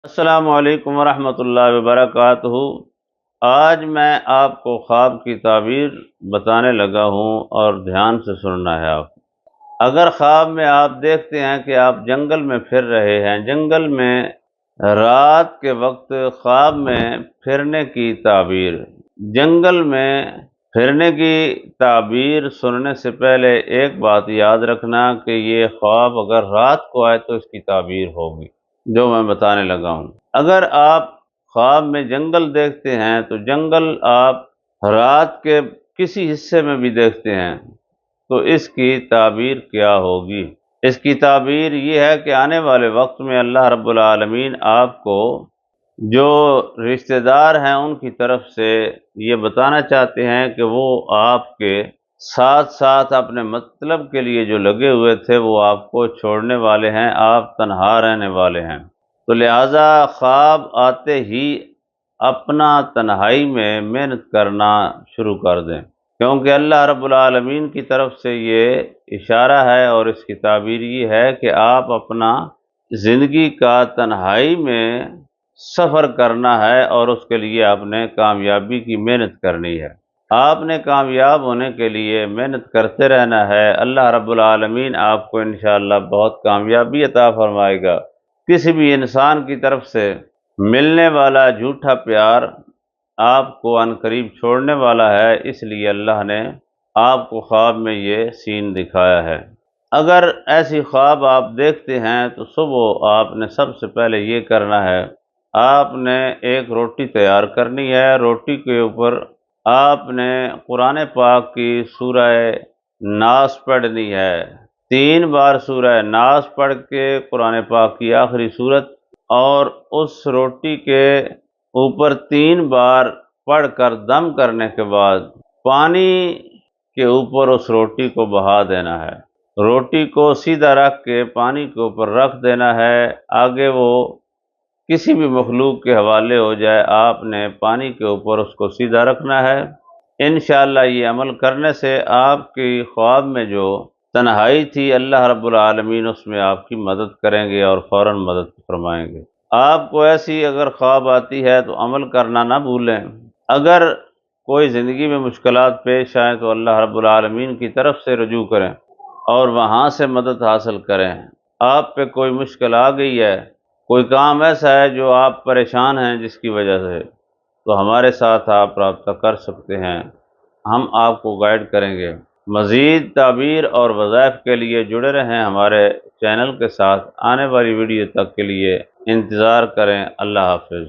السلام علیکم ورحمۃ اللہ وبرکاتہ۔ آج میں آپ کو خواب کی تعبیر بتانے لگا ہوں اور دھیان سے سننا ہے آپ۔ اگر خواب میں آپ دیکھتے ہیں کہ آپ جنگل میں پھر رہے ہیں، جنگل میں رات کے وقت خواب میں پھرنے کی تعبیر۔ جنگل میں پھرنے کی تعبیر سننے سے پہلے ایک بات یاد رکھنا کہ یہ خواب اگر رات کو آئے تو اس کی تعبیر ہوگی جو میں بتانے لگا ہوں۔ اگر آپ خواب میں جنگل دیکھتے ہیں تو جنگل آپ رات کے کسی حصے میں بھی دیکھتے ہیں تو اس کی تعبیر کیا ہوگی؟ اس کی تعبیر یہ ہے کہ آنے والے وقت میں اللہ رب العالمین آپ کو جو رشتہ دار ہیں ان کی طرف سے یہ بتانا چاہتے ہیں کہ وہ آپ کے ساتھ ساتھ اپنے مطلب کے لیے جو لگے ہوئے تھے وہ آپ کو چھوڑنے والے ہیں، آپ تنہا رہنے والے ہیں۔ تو لہٰذا خواب آتے ہی اپنا تنہائی میں محنت کرنا شروع کر دیں، کیونکہ اللہ رب العالمین کی طرف سے یہ اشارہ ہے اور اس کی تعبیر یہ ہے کہ آپ اپنا زندگی کا تنہائی میں سفر کرنا ہے اور اس کے لیے آپ نے کامیابی کی محنت کرنی ہے۔ آپ نے کامیاب ہونے کے لیے محنت کرتے رہنا ہے۔ اللہ رب العالمین آپ کو انشاءاللہ بہت کامیابی عطا فرمائے گا۔ کسی بھی انسان کی طرف سے ملنے والا جھوٹا پیار آپ کو عنقریب چھوڑنے والا ہے، اس لیے اللہ نے آپ کو خواب میں یہ سین دکھایا ہے۔ اگر ایسی خواب آپ دیکھتے ہیں تو صبح آپ نے سب سے پہلے یہ کرنا ہے، آپ نے ایک روٹی تیار کرنی ہے۔ روٹی کے اوپر آپ نے قرآن پاک کی سورہ ناس پڑھنی ہے۔ 3 بار سورہ ناس پڑھ کے قرآن پاک کی آخری سورت، اور اس روٹی کے اوپر 3 بار پڑھ کر دم کرنے کے بعد پانی کے اوپر اس روٹی کو بہا دینا ہے۔ روٹی کو سیدھا رکھ کے پانی کے اوپر رکھ دینا ہے، آگے وہ کسی بھی مخلوق کے حوالے ہو جائے، آپ نے پانی کے اوپر اس کو سیدھا رکھنا ہے۔ انشاءاللہ یہ عمل کرنے سے آپ کی خواب میں جو تنہائی تھی اللہ رب العالمین اس میں آپ کی مدد کریں گے اور فوراً مدد فرمائیں گے۔ آپ کو ایسی اگر خواب آتی ہے تو عمل کرنا نہ بھولیں۔ اگر کوئی زندگی میں مشکلات پیش آئیں تو اللہ رب العالمین کی طرف سے رجوع کریں اور وہاں سے مدد حاصل کریں۔ آپ پہ کوئی مشکل آ گئی ہے، کوئی کام ایسا ہے جو آپ پریشان ہیں جس کی وجہ سے، تو ہمارے ساتھ آپ رابطہ کر سکتے ہیں، ہم آپ کو گائیڈ کریں گے۔ مزید تعبیر اور وظائف کے لیے جڑے رہیں ہمارے چینل کے ساتھ۔ آنے والی ویڈیو تک کے لیے انتظار کریں۔ اللہ حافظ۔